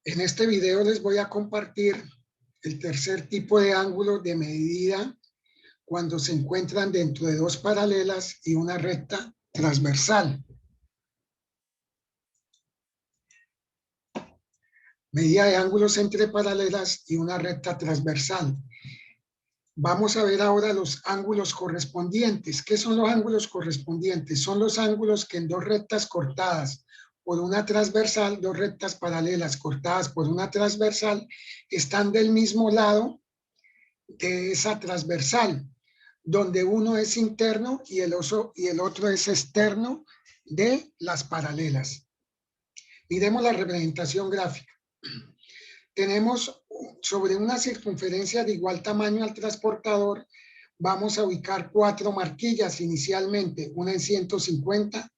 En este video les voy a compartir el tercer tipo de ángulo de medida cuando se encuentran dentro de dos paralelas y una recta transversal. Medida de ángulos entre paralelas y una recta transversal. Vamos a ver ahora los ángulos correspondientes. ¿Qué son los ángulos correspondientes? Son los ángulos que en dos rectas cortadas por una transversal, dos rectas paralelas cortadas por una transversal, están del mismo lado de esa transversal, donde uno es interno y el otro es externo de las paralelas. Miremos la representación gráfica. Tenemos sobre una circunferencia de igual tamaño al transportador, vamos a ubicar 4 marquillas inicialmente, una en 150,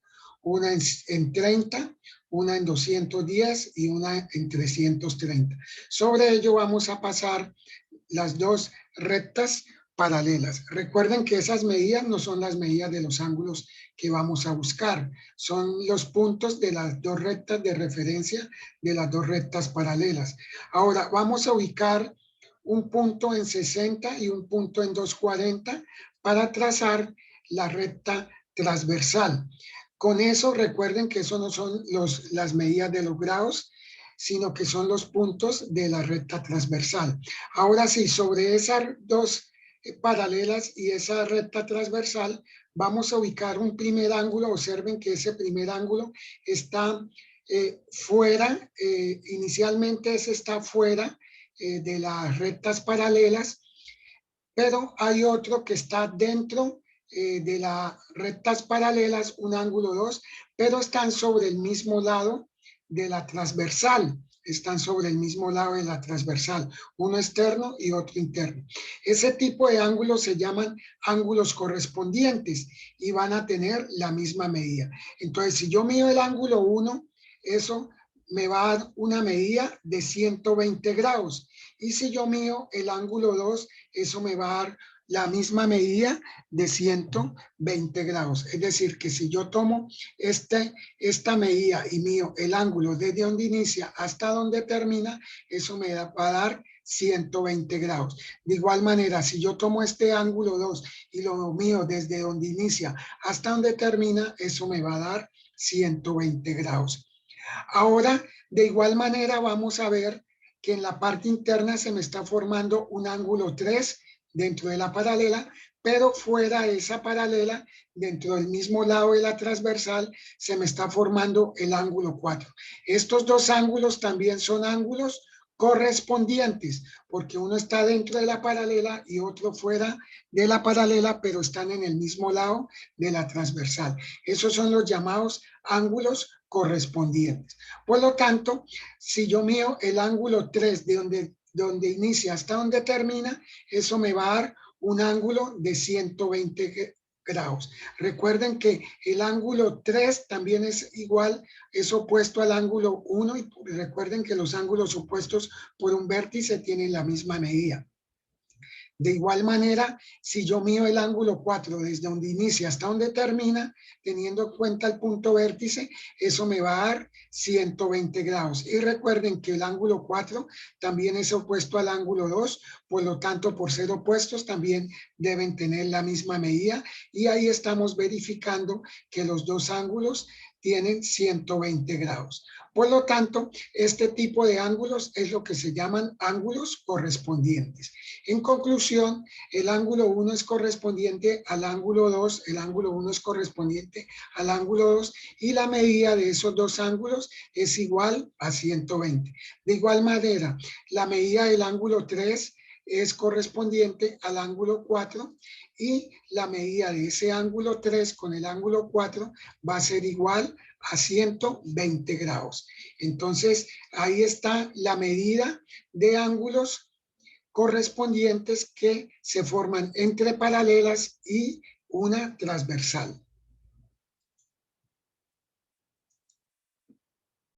una en 30, una en 210 y una en 330. Sobre ello vamos a pasar las dos rectas paralelas. Recuerden que esas medidas no son las medidas de los ángulos que vamos a buscar, son los puntos de las dos rectas de referencia de las dos rectas paralelas. Ahora vamos a ubicar un punto en 60 y un punto en 240 para trazar la recta transversal. Con eso recuerden que eso no son las medidas de los grados, sino que son los puntos de la recta transversal. Ahora sí, sobre esas dos paralelas y esa recta transversal, vamos a ubicar un primer ángulo. Observen que ese primer ángulo está fuera, inicialmente ese está fuera de las rectas paralelas, pero hay otro que está dentro de las rectas paralelas, un ángulo 2, pero están sobre el mismo lado de la transversal, están sobre el mismo lado de la transversal, uno externo y otro interno. Ese tipo de ángulos se llaman ángulos correspondientes y van a tener la misma medida. Entonces, si yo mido el ángulo 1, eso me va a dar una medida de 120 grados. Y si yo mido el ángulo 2, eso me va a dar la misma medida de 120 grados. Es decir, que si yo tomo esta medida y mido el ángulo desde donde inicia hasta donde termina, eso me va a dar 120 grados. De igual manera, si yo tomo este ángulo 2 y lo mido desde donde inicia hasta donde termina, eso me va a dar 120 grados. Ahora, de igual manera, vamos a ver que en la parte interna se me está formando un ángulo 3 dentro de la paralela, pero fuera de esa paralela, dentro del mismo lado de la transversal, se me está formando el ángulo 4. Estos dos ángulos también son ángulos correspondientes, porque uno está dentro de la paralela y otro fuera de la paralela, pero están en el mismo lado de la transversal. Esos son los llamados ángulos correspondientes. Por lo tanto, si yo mido el ángulo 3 de donde inicia hasta donde termina, eso me va a dar un ángulo de 120 grados. Recuerden que el ángulo 3 también es igual, es opuesto al ángulo 1 y recuerden que los ángulos opuestos por un vértice tienen la misma medida. De igual manera, si yo mido el ángulo 4 desde donde inicia hasta donde termina, teniendo en cuenta el punto vértice, eso me va a dar 120 grados. Y recuerden que el ángulo 4 también es opuesto al ángulo 2, por lo tanto, por ser opuestos, también deben tener la misma medida. Y ahí estamos verificando que los dos ángulos tienen 120 grados. Por lo tanto, este tipo de ángulos es lo que se llaman ángulos correspondientes. En conclusión, el ángulo 1 es correspondiente al ángulo 2, el ángulo 1 es correspondiente al ángulo 2 y la medida de esos dos ángulos es igual a 120. De igual manera, la medida del ángulo 3 es correspondiente al ángulo 4 y la medida de ese ángulo 3 con el ángulo 4 va a ser igual a 120 grados. Entonces, ahí está la medida de ángulos correspondientes que se forman entre paralelas y una transversal.